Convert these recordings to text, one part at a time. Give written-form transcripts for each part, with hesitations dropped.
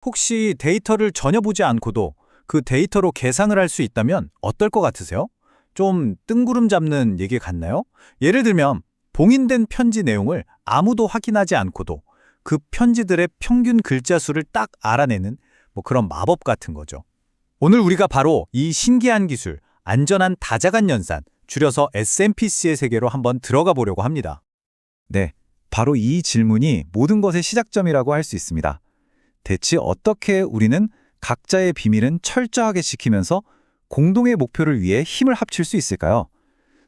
혹시 데이터를 전혀 보지 않고도 그 데이터로 계산을 할 수 있다면 어떨 것 같으세요? 좀 뜬구름 잡는 얘기 같나요? 예를 들면 봉인된 편지 내용을 아무도 확인하지 않고도 그 편지들의 평균 글자 수를 딱 알아내는 그런 마법 같은 거죠. 오늘 우리가 바로 이 신기한 기술, 안전한 다자간 연산, 줄여서 SMPC의 세계로 한번 들어가 보려고 합니다. 네, 바로 이 질문이 모든 것의 시작점이라고 할 수 있습니다. 대체 어떻게 우리는 각자의 비밀은 철저하게 지키면서 공동의 목표를 위해 힘을 합칠 수 있을까요?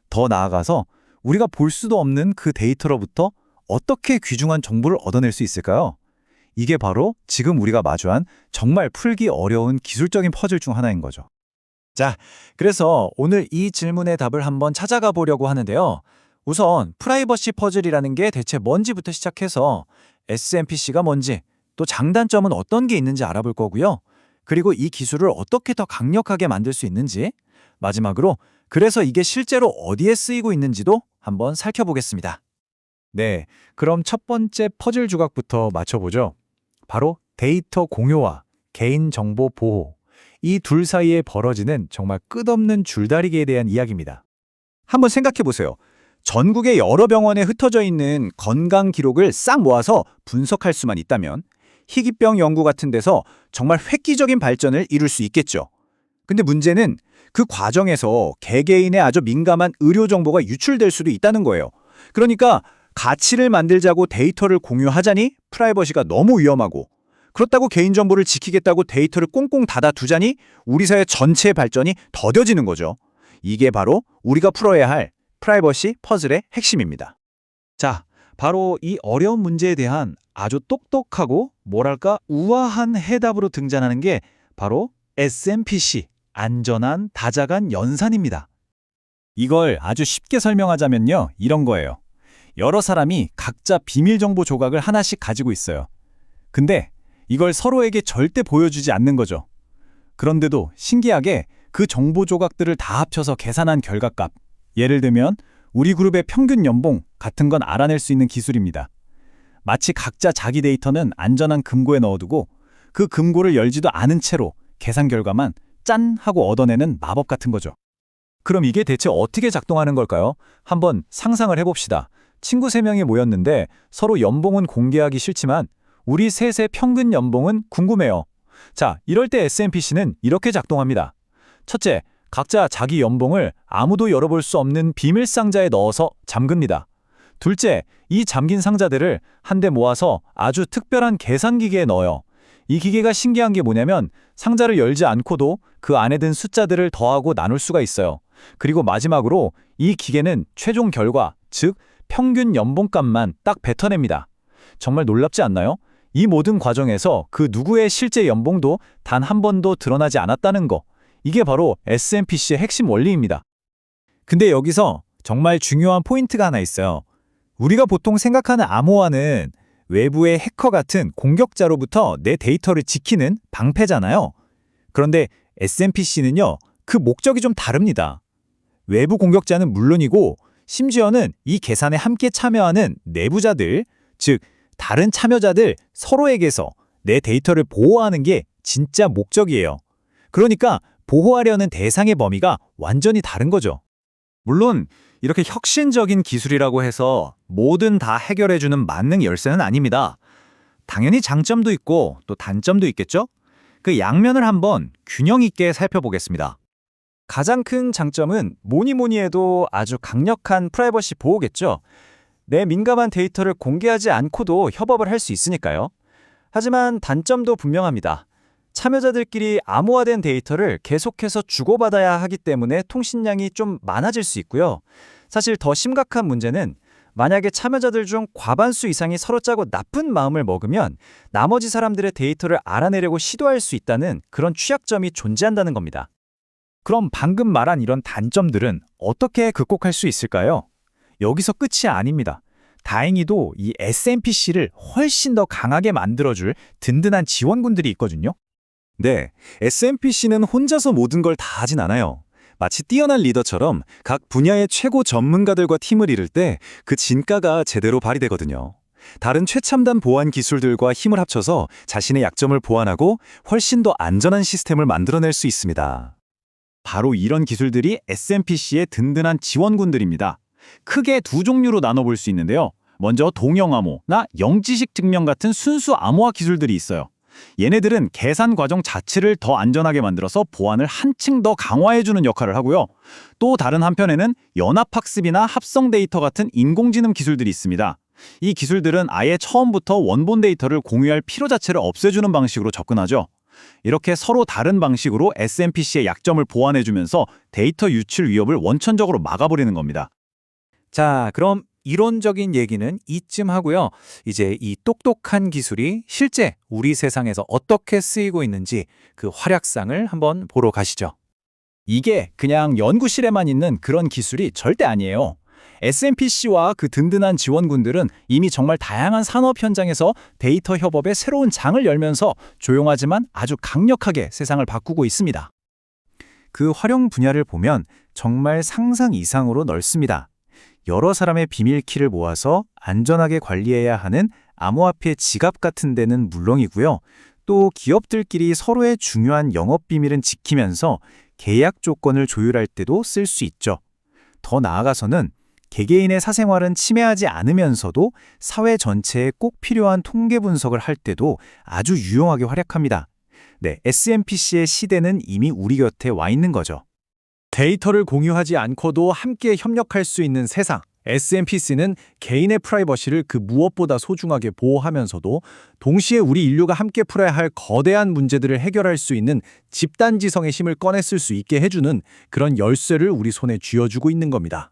더 나아가서 우리가 볼 수도 없는 그 데이터로부터 어떻게 귀중한 정보를 얻어낼 수 있을까요? 이게 바로 지금 우리가 마주한 정말 풀기 어려운 기술적인 퍼즐 중 하나인 거죠. 자, 그래서 오늘 이 질문의 답을 한번 찾아가 보려고 하는데요. 우선 프라이버시 퍼즐이라는 게 대체 뭔지부터 시작해서 SMPC가 뭔지, 또 장단점은 어떤 게 있는지 알아볼 거고요. 그리고 이 기술을 어떻게 더 강력하게 만들 수 있는지, 마지막으로 그래서 이게 실제로 어디에 쓰이고 있는지도 한번 살펴보겠습니다. 네, 그럼 첫 번째 퍼즐 조각부터 맞춰보죠. 바로 데이터 공유와 개인정보 보호, 이 둘 사이에 벌어지는 정말 끝없는 줄다리기에 대한 이야기입니다. 한번 생각해 보세요. 전국의 여러 병원에 흩어져 있는 건강 기록을 싹 모아서 분석할 수만 있다면 희귀병 연구 같은 데서 정말 획기적인 발전을 이룰 수 있겠죠. 근데 문제는 그 과정에서 개개인의 아주 민감한 의료 정보가 유출될 수도 있다는 거예요. 그러니까 가치를 만들자고 데이터를 공유하자니 프라이버시가 너무 위험하고, 그렇다고 개인정보를 지키겠다고 데이터를 꽁꽁 닫아두자니 우리 사회 전체의 발전이 더뎌지는 거죠. 이게 바로 우리가 풀어야 할 프라이버시 퍼즐의 핵심입니다. 자, 바로 이 어려운 문제에 대한 아주 똑똑하고 뭐랄까 우아한 해답으로 등장하는 게 바로 SMPC, 안전한 다자간 연산입니다. 이걸 아주 쉽게 설명하자면요, 이런 거예요. 여러 사람이 각자 비밀정보 조각을 하나씩 가지고 있어요. 근데 이걸 서로에게 절대 보여주지 않는 거죠. 그런데도 신기하게 그 정보 조각들을 다 합쳐서 계산한 결과값, 예를 들면 우리 그룹의 평균 연봉 같은 건 알아낼 수 있는 기술입니다. 마치 각자 자기 데이터는 안전한 금고에 넣어두고 그 금고를 열지도 않은 채로 계산 결과만 짠 하고 얻어내는 마법 같은 거죠. 그럼 이게 대체 어떻게 작동하는 걸까요? 한번 상상을 해봅시다. 친구 3명이 모였는데 서로 연봉은 공개하기 싫지만 우리 셋의 평균 연봉은 궁금해요. 자, 이럴 때 SMPC는 이렇게 작동합니다. 첫째, 각자 자기 연봉을 아무도 열어볼 수 없는 비밀 상자에 넣어서 잠깁니다. 둘째, 이 잠긴 상자들을 한데 모아서 아주 특별한 계산기계에 넣어요. 이 기계가 신기한 게 뭐냐면 상자를 열지 않고도 그 안에 든 숫자들을 더하고 나눌 수가 있어요. 그리고 마지막으로 이 기계는 최종 결과, 즉 평균 연봉값만 딱 뱉어냅니다. 정말 놀랍지 않나요? 이 모든 과정에서 그 누구의 실제 연봉도 단 한 번도 드러나지 않았다는 거. 이게 바로 SMPC의 핵심 원리입니다. 근데 여기서 정말 중요한 포인트가 하나 있어요. 우리가 보통 생각하는 암호화는 외부의 해커 같은 공격자로부터 내 데이터를 지키는 방패잖아요. 그런데 SMPC는요, 그 목적이 좀 다릅니다. 외부 공격자는 물론이고 심지어는 이 계산에 함께 참여하는 내부자들, 즉 다른 참여자들 서로에게서 내 데이터를 보호하는 게 진짜 목적이에요. 그러니까 보호하려는 대상의 범위가 완전히 다른 거죠. 물론 이렇게 혁신적인 기술이라고 해서 뭐든 다 해결해주는 만능 열쇠는 아닙니다. 당연히 장점도 있고 또 단점도 있겠죠? 그 양면을 한번 균형 있게 살펴보겠습니다. 가장 큰 장점은 뭐니 해도 아주 강력한 프라이버시 보호겠죠. 내 민감한 데이터를 공개하지 않고도 협업을 할 수 있으니까요. 하지만 단점도 분명합니다. 참여자들끼리 암호화된 데이터를 계속해서 주고받아야 하기 때문에 통신량이 좀 많아질 수 있고요. 사실 더 심각한 문제는 만약에 참여자들 중 과반수 이상이 서로 짜고 나쁜 마음을 먹으면 나머지 사람들의 데이터를 알아내려고 시도할 수 있다는 그런 취약점이 존재한다는 겁니다. 그럼 방금 말한 이런 단점들은 어떻게 극복할 수 있을까요? 여기서 끝이 아닙니다. 다행히도 이 SMPC를 훨씬 더 강하게 만들어줄 든든한 지원군들이 있거든요. 네, SMPC는 혼자서 모든 걸 다 하진 않아요. 마치 뛰어난 리더처럼 각 분야의 최고 전문가들과 팀을 이룰 때 그 진가가 제대로 발휘되거든요. 다른 최첨단 보안 기술들과 힘을 합쳐서 자신의 약점을 보완하고 훨씬 더 안전한 시스템을 만들어낼 수 있습니다. 바로 이런 기술들이 SMPC의 든든한 지원군들입니다. 크게 두 종류로 나눠볼 수 있는데요. 먼저 동형 암호나 영지식 증명 같은 순수 암호화 기술들이 있어요. 얘네들은 계산 과정 자체를 더 안전하게 만들어서 보안을 한층 더 강화해주는 역할을 하고요. 또 다른 한편에는 연합학습이나 합성 데이터 같은 인공지능 기술들이 있습니다. 이 기술들은 아예 처음부터 원본 데이터를 공유할 필요 자체를 없애주는 방식으로 접근하죠. 이렇게 서로 다른 방식으로 SMPC의 약점을 보완해주면서 데이터 유출 위협을 원천적으로 막아버리는 겁니다. 자, 그럼 이론적인 얘기는 이쯤 하고요. 이제 이 똑똑한 기술이 실제 우리 세상에서 어떻게 쓰이고 있는지 그 활약상을 한번 보러 가시죠. 이게 그냥 연구실에만 있는 그런 기술이 절대 아니에요. SMPC와 그 든든한 지원군들은 이미 정말 다양한 산업 현장에서 데이터 협업의 새로운 장을 열면서 조용하지만 아주 강력하게 세상을 바꾸고 있습니다. 그 활용 분야를 보면 정말 상상 이상으로 넓습니다. 여러 사람의 비밀키를 모아서 안전하게 관리해야 하는 암호화폐 지갑 같은 데는 물론이고요. 또 기업들끼리 서로의 중요한 영업 비밀은 지키면서 계약 조건을 조율할 때도 쓸 수 있죠. 더 나아가서는 개개인의 사생활은 침해하지 않으면서도 사회 전체에 꼭 필요한 통계 분석을 할 때도 아주 유용하게 활약합니다. 네, SMPC의 시대는 이미 우리 곁에 와 있는 거죠. 데이터를 공유하지 않고도 함께 협력할 수 있는 세상. SMPC는 개인의 프라이버시를 그 무엇보다 소중하게 보호하면서도 동시에 우리 인류가 함께 풀어야 할 거대한 문제들을 해결할 수 있는 집단지성의 힘을 꺼냈을 수 있게 해주는 그런 열쇠를 우리 손에 쥐어주고 있는 겁니다.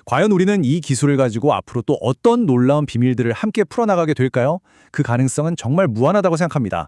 과연 우리는 이 기술을 가지고 앞으로 또 어떤 놀라운 비밀들을 함께 풀어나가게 될까요? 그 가능성은 정말 무한하다고 생각합니다.